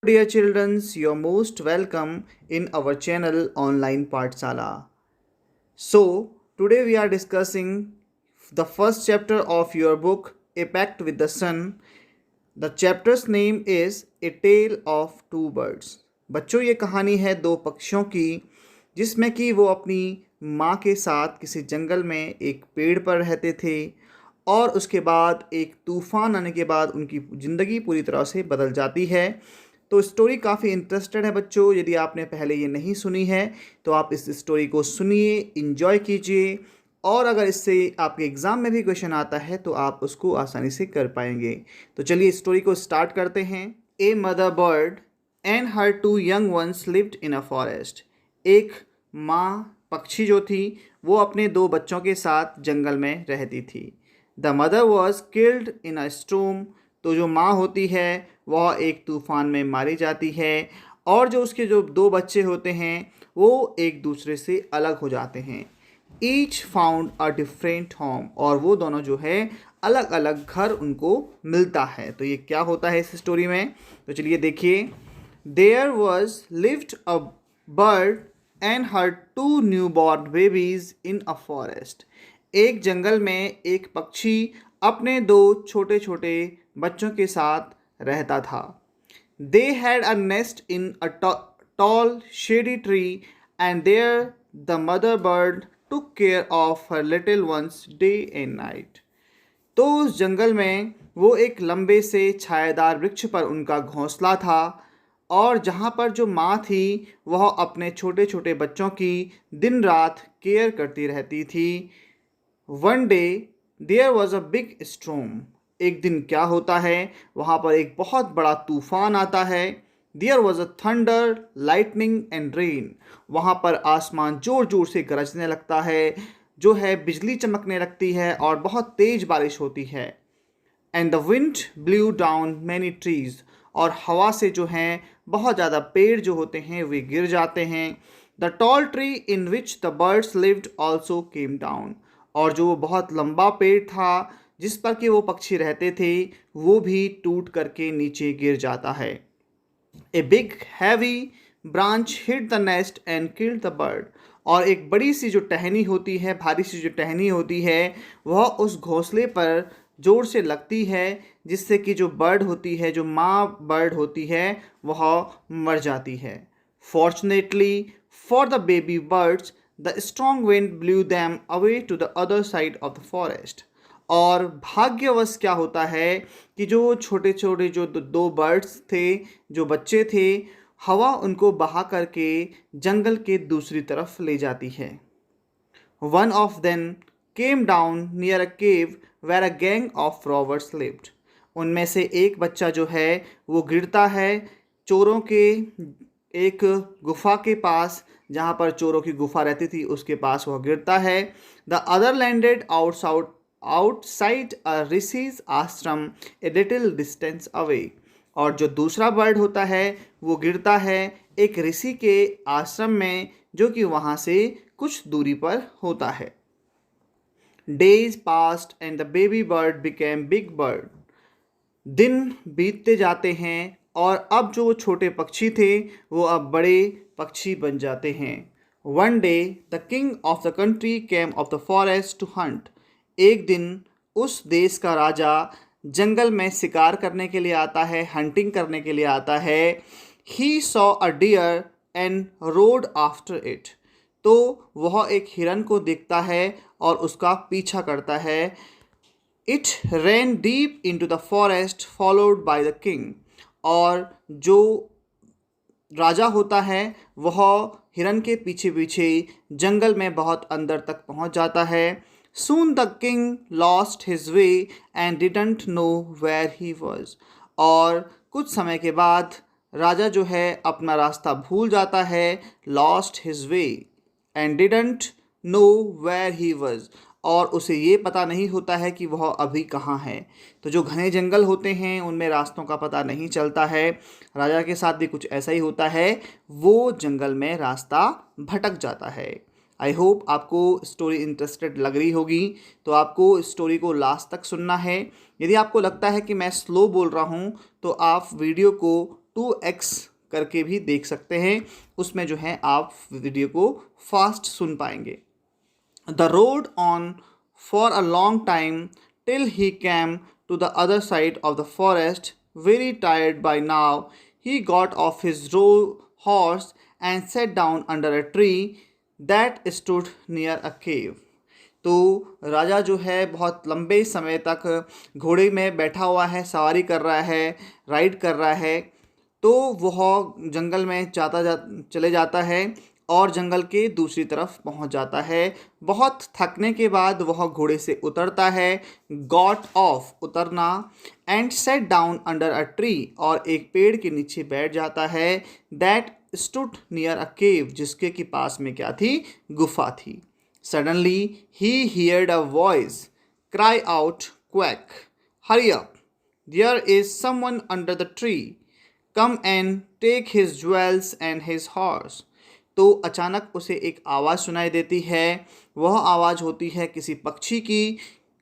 Dear children, you're most welcome in our channel Online Pathshala. So, today we are discussing the first chapter of your book, A Pact with the Sun. The chapter's name is A Tale of Two Birds. बच्चों, ये कहानी है दो पक्षियों की, जिसमें कि वो अपनी माँ के साथ किसी जंगल में एक पेड़ पर रहते थे और उसके बाद एक तूफ़ान आने के बाद उनकी ज़िंदगी पूरी तरह से बदल जाती है। तो स्टोरी काफ़ी इंटरेस्टेड है बच्चों। यदि आपने पहले ये नहीं सुनी है तो आप इस स्टोरी को सुनिए, इन्जॉय कीजिए, और अगर इससे आपके एग्ज़ाम में भी क्वेश्चन आता है तो आप उसको आसानी से कर पाएंगे। तो चलिए स्टोरी को स्टार्ट करते हैं। A mother bird and her two young ones lived in a forest. एक माँ पक्षी जो थी वो अपने दो बच्चों के साथ जंगल में रहती थी। The mother was killed in a storm. तो जो माँ होती है वह एक तूफ़ान में मारी जाती है और जो उसके जो दो बच्चे होते हैं वो एक दूसरे से अलग हो जाते हैं। Each found a different home. और वो दोनों जो है अलग अलग घर उनको मिलता है। तो ये क्या होता है इस स्टोरी में, तो चलिए देखिए। There was lived a bird and her two new born babies in a forest. एक जंगल में एक पक्षी अपने दो छोटे छोटे बच्चों के साथ रहता था। They had a nest in a tall shady tree and there the mother bird took care of her little ones day and night. तो उस जंगल में वो एक लंबे से छायादार वृक्ष पर उनका घोंसला था और जहाँ पर जो माँ थी वह अपने छोटे छोटे बच्चों की दिन रात केयर करती रहती थी। One day there was a big storm. एक दिन क्या होता है, वहाँ पर एक बहुत बड़ा तूफान आता है। There was a thunder lightning and rain. वहाँ पर आसमान ज़ोर ज़ोर से गरजने लगता है, जो है बिजली चमकने लगती है और बहुत तेज़ बारिश होती है। And the wind blue down many trees. और हवा से जो हैं बहुत ज़्यादा पेड़ जो होते हैं वे गिर जाते हैं। The tall tree in which the birds lived also came down. और जो बहुत लंबा पेड़ था जिस पर कि वो पक्षी रहते थे वो भी टूट करके नीचे गिर जाता है। A big heavy branch hit the nest and killed the bird. और एक बड़ी सी जो टहनी होती है, भारी सी जो टहनी होती है, वह उस घोंसले पर ज़ोर से लगती है, जिससे कि जो बर्ड होती है, जो माँ बर्ड होती है, वह मर जाती है। Fortunately for the baby birds the strong wind blew them away to the other side of the forest. और भाग्यवश क्या होता है कि जो छोटे छोटे जो दो बर्ड्स थे, जो बच्चे थे, हवा उनको बहा करके जंगल के दूसरी तरफ ले जाती है। One of them came down near a cave where a gang of robbers lived. उनमें से एक बच्चा जो है वो गिरता है चोरों के एक गुफा के पास, जहाँ पर चोरों की गुफा रहती थी उसके पास वह गिरता है। द अदर लैंडेड आउटसाइड अ ऋषिज आश्रम ए लिटिल डिस्टेंस अवे। और जो दूसरा बर्ड होता है वो गिरता है एक ऋषि के आश्रम में, जो कि वहाँ से कुछ दूरी पर होता है। Days past and the baby bird became big bird. दिन बीतते जाते हैं और अब जो छोटे पक्षी थे वो अब बड़े पक्षी बन जाते हैं। One day the king of the country came of the forest to hunt. एक दिन उस देश का राजा जंगल में शिकार करने के लिए आता है, हंटिंग करने के लिए आता है। He saw a deer and rode after it. तो वह एक हिरन को देखता है और उसका पीछा करता है। It ran deep into the forest followed by the king. और जो राजा होता है वह हिरन के पीछे पीछे जंगल में बहुत अंदर तक पहुंच जाता है। Soon the king lost his way and didn't know where he was. और कुछ समय के बाद राजा जो है अपना रास्ता भूल जाता है। Lost his way and didn't know where he was. और उसे ये पता नहीं होता है कि वह अभी कहाँ है। तो जो घने जंगल होते हैं उनमें रास्तों का पता नहीं चलता है। राजा के साथ भी कुछ ऐसा ही होता है, वो जंगल में रास्ता भटक जाता है। आई होप आपको स्टोरी इंटरेस्टेड लग रही होगी, तो आपको स्टोरी को लास्ट तक सुनना है। यदि आपको लगता है कि मैं स्लो बोल रहा हूँ तो आप वीडियो को 2x करके भी देख सकते हैं, उसमें जो है आप वीडियो को फास्ट सुन पाएंगे। The rode on for a long time till he came to the other side of the forest. Very tired by now, he got off his horse and sat down under a tree that stood near a cave. तो राजा जो है बहुत लंबे समय तक घोड़े में बैठा हुआ है, सवारी कर रहा है, राइड कर रहा है। तो वह जंगल में चले जाता है और जंगल के दूसरी तरफ पहुंच जाता है। बहुत थकने के बाद वह घोड़े से उतरता है, गॉट ऑफ उतरना, and sat down under a tree और एक पेड़ के नीचे बैठ जाता है, that stood near a cave जिसके की पास में क्या थी, गुफा थी। Suddenly he heard a voice cry out quick, hurry up, there is someone under the tree, come and take his jewels and his horse. तो अचानक उसे एक आवाज़ सुनाई देती है। वह आवाज़ होती है किसी पक्षी की।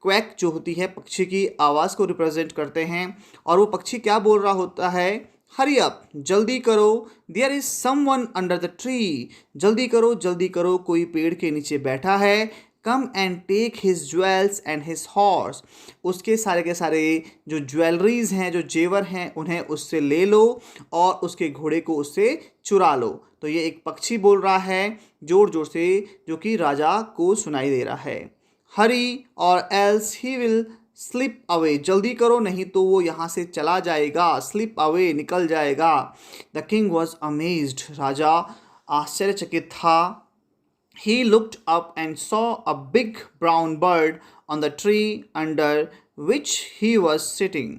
क्वैक जो होती है पक्षी की आवाज़ को रिप्रेजेंट करते हैं। और वो पक्षी क्या बोल रहा होता है, हरी अप, जल्दी करो, there is someone under the tree, जल्दी करो, कोई पेड़ के नीचे बैठा है। Come and take his jewels and his horse, उसके सारे के सारे जो ज्वेलरीज हैं, जो जेवर हैं, उन्हें उससे ले लो और उसके घोड़े को उससे चुरा लो। तो ये एक पक्षी बोल रहा है जोर जोर से, जो कि राजा को सुनाई दे रहा है। हरी और else he will slip away, जल्दी करो नहीं तो वो यहाँ से चला जाएगा, स्लिप अवे निकल जाएगा। द किंग वॉज अमेज्ड, राजा आश्चर्यचकित था। He looked up and saw a big brown bird on the tree under which he was sitting.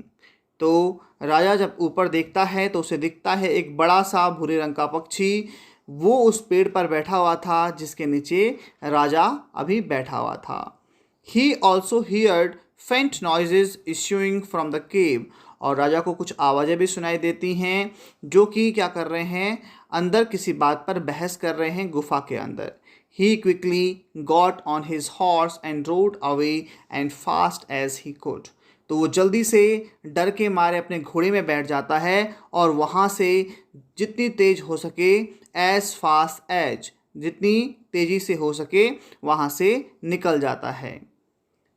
तो राजा जब ऊपर देखता है तो उसे दिखता है एक बड़ा सा भूरे रंग का पक्षी, वो उस पेड़ पर बैठा हुआ था जिसके नीचे राजा अभी बैठा हुआ था। He also heard faint noises issuing from the cave. और राजा को कुछ आवाज़ें भी सुनाई देती हैं जो कि क्या कर रहे हैं, अंदर किसी बात पर बहस कर रहे हैं गुफा के अंदर। He quickly got on his horse and rode away and fast as he could. तो वो जल्दी से डर के मारे अपने घोड़े में बैठ जाता है और वहाँ से जितनी तेज हो सके, as fast as, जितनी तेज़ी से हो सके वहाँ से निकल जाता है।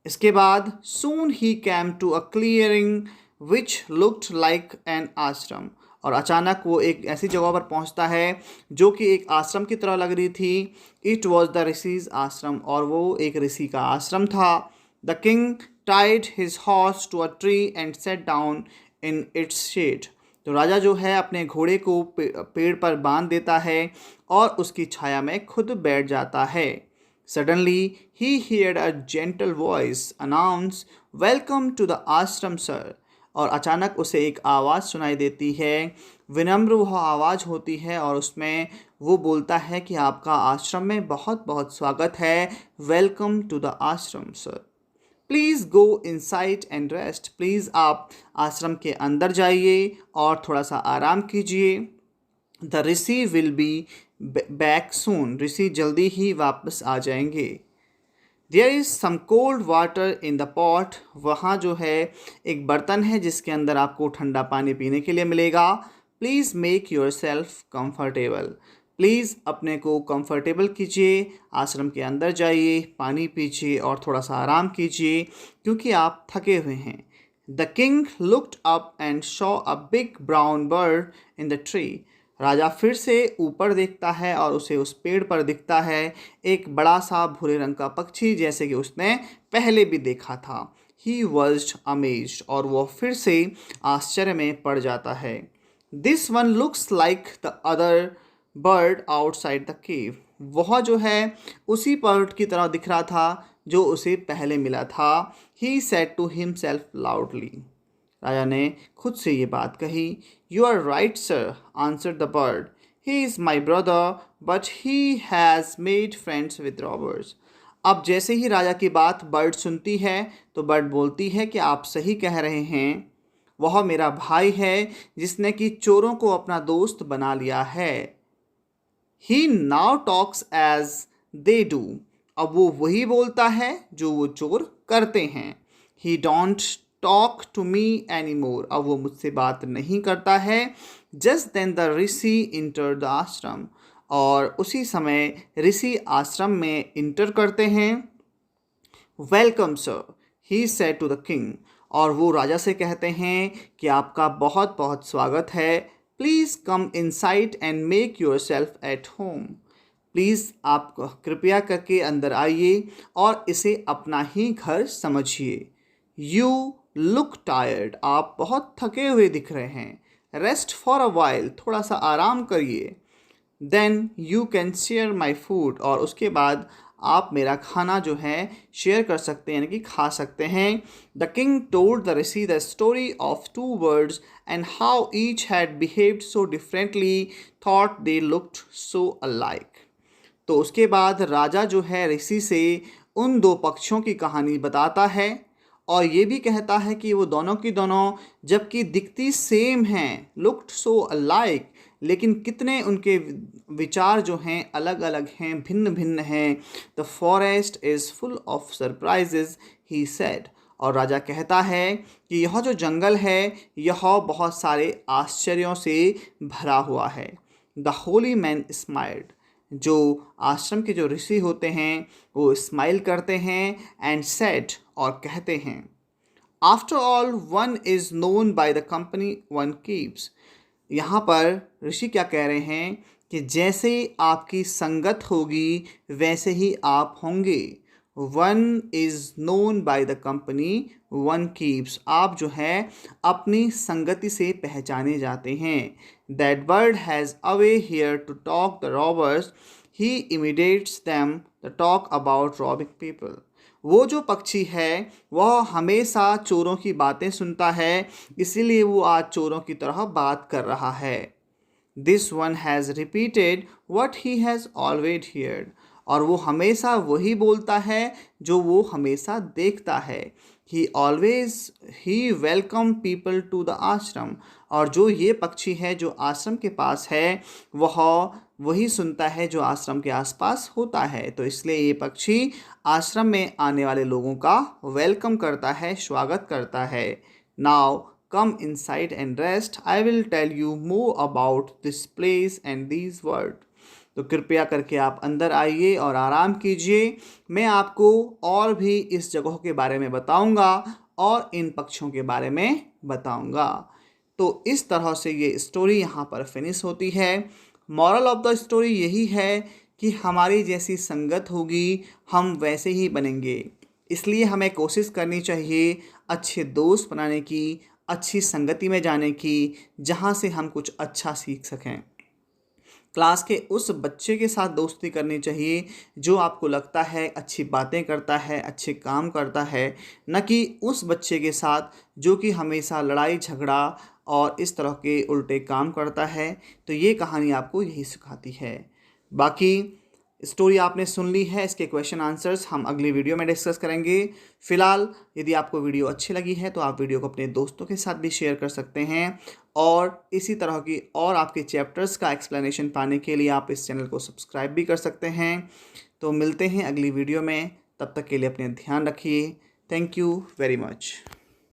इसके बाद soon he came to a clearing which looked like an ashram. और अचानक वो एक ऐसी जगह पर पहुंचता है जो कि एक आश्रम की तरह लग रही थी। इट वॉज द ऋषिज आश्रम, और वो एक ऋषि का आश्रम था। The king tied his horse to a tree and sat down in its shade. तो राजा जो है अपने घोड़े को पेड़ पर बांध देता है और उसकी छाया में खुद बैठ जाता है। Suddenly he heard a gentle voice announce, welcome to the ashram sir. और अचानक उसे एक आवाज़ सुनाई देती है, विनम्र वह आवाज़ होती है और उसमें वो बोलता है कि आपका आश्रम में बहुत बहुत स्वागत है, welcome to the ashram sir, please go inside and rest, please आप आश्रम के अंदर जाइए और थोड़ा सा आराम कीजिए। The rishi will be back soon, ऋषि जल्दी ही वापस आ जाएंगे। There is some cold water in the pot, वहाँ जो है एक बर्तन है जिसके अंदर आपको ठंडा पानी पीने के लिए मिलेगा। Please make your self comfortable, please अपने को कंफर्टेबल कीजिए, आश्रम के अंदर जाइए, पानी पीजिए और थोड़ा सा आराम कीजिए क्योंकि आप थके हुए हैं। The king looked up and saw a big brown bird in the tree. राजा फिर से ऊपर देखता है और उसे उस पेड़ पर दिखता है एक बड़ा सा भूरे रंग का पक्षी, जैसे कि उसने पहले भी देखा था। ही वॉज अमेज्ड, और वह फिर से आश्चर्य में पड़ जाता है। This one looks like the other bird outside the cave, वह जो है उसी बर्ड की तरह दिख रहा था जो उसे पहले मिला था। He said to himself loudly, राजा ने खुद से ये बात कही। You are right sir, answered the bird, he is my brother but he has made friends with robbers. अब जैसे ही राजा की बात बर्ड सुनती है तो बर्ड बोलती है कि आप सही कह रहे हैं, वह मेरा भाई है जिसने कि चोरों को अपना दोस्त बना लिया है। He now talks as they do, अब वो वही बोलता है जो वो चोर करते हैं। He don't talk to me any more, अब वो मुझसे बात नहीं करता है just then the rishi enter the ashram, और उसी समय ऋषि आश्रम में इंटर करते हैं। Welcome sir, he said to the king, और वो राजा से कहते हैं कि आपका बहुत बहुत स्वागत है। Please come inside and make your self at home, please आप कृपया करके अंदर आइए और इसे अपना ही घर समझिए। यू लुक टायर्ड, आप बहुत थके हुए दिख रहे हैं। रेस्ट फॉर अ वाइल, थोड़ा सा आराम करिए। Then you can share my food, और उसके बाद आप मेरा खाना जो है शेयर कर सकते हैं, यानी कि खा सकते हैं। The king told the rishi the story of two birds and how each had behaved so differently, thought they looked so alike. तो उसके बाद राजा जो है ऋषि से उन दो पक्षियों की कहानी बताता है और ये भी कहता है कि वो दोनों की दोनों जबकि दिखती सेम हैं, लुक्ड सो अलाइक, लेकिन कितने उनके विचार जो हैं अलग अलग हैं, भिन्न भिन्न हैं। The forest is full of surprises, he said, और राजा कहता है कि यह जो जंगल है यह बहुत सारे आश्चर्यों से भरा हुआ है। द होली मैन स्माइल्ड, जो आश्रम के जो ऋषि होते हैं वो स्माइल करते हैं एंड सेड, और कहते हैं, after all one is known by the company one keeps. यहाँ पर ऋषि क्या कह रहे हैं कि जैसे आपकी संगत होगी वैसे ही आप होंगे। One is known by the company one keeps, आप जो है अपनी संगति से पहचाने जाते हैं। That bird has away here to talk the robbers, he imitates them the talk about robbing people. वो जो पक्षी है वह हमेशा चोरों की बातें सुनता है, इसीलिए वो आज चोरों की तरह बात कर रहा है। This one has repeated what he has always heard, और वो हमेशा वही बोलता है जो वो हमेशा देखता है। ही welcome people to the ashram, और जो ये पक्षी है जो आश्रम के पास है वह वही सुनता है जो आश्रम के आसपास होता है। तो इसलिए ये पक्षी आश्रम में आने वाले लोगों का वेलकम करता है, स्वागत करता है। Now come inside and rest, I will tell you more about this place and these word. तो कृपया करके आप अंदर आइए और आराम कीजिए, मैं आपको और भी इस जगह के बारे में बताऊंगा और इन पक्षियों के बारे में बताऊंगा। तो इस तरह से ये स्टोरी यहाँ पर फिनिश होती है। मॉरल ऑफ द स्टोरी यही है कि हमारी जैसी संगत होगी हम वैसे ही बनेंगे, इसलिए हमें कोशिश करनी चाहिए अच्छे दोस्त बनाने की, अच्छी संगति में जाने की, जहाँ से हम कुछ अच्छा सीख सकें। क्लास के उस बच्चे के साथ दोस्ती करनी चाहिए जो आपको लगता है अच्छी बातें करता है, अच्छे काम करता है, न कि उस बच्चे के साथ जो कि हमेशा लड़ाई झगड़ा और इस तरह के उल्टे काम करता है। तो ये कहानी आपको यही सिखाती है। बाकी स्टोरी आपने सुन ली है, इसके क्वेश्चन आंसर्स हम अगली वीडियो में डिस्कस करेंगे। फिलहाल यदि आपको वीडियो अच्छी लगी है तो आप वीडियो को अपने दोस्तों के साथ भी शेयर कर सकते हैं, और इसी तरह की और आपके चैप्टर्स का एक्सप्लेनेशन पाने के लिए आप इस चैनल को सब्सक्राइब भी कर सकते हैं। तो मिलते हैं अगली वीडियो में, तब तक के लिए अपने ध्यान रखिए। Thank you very much.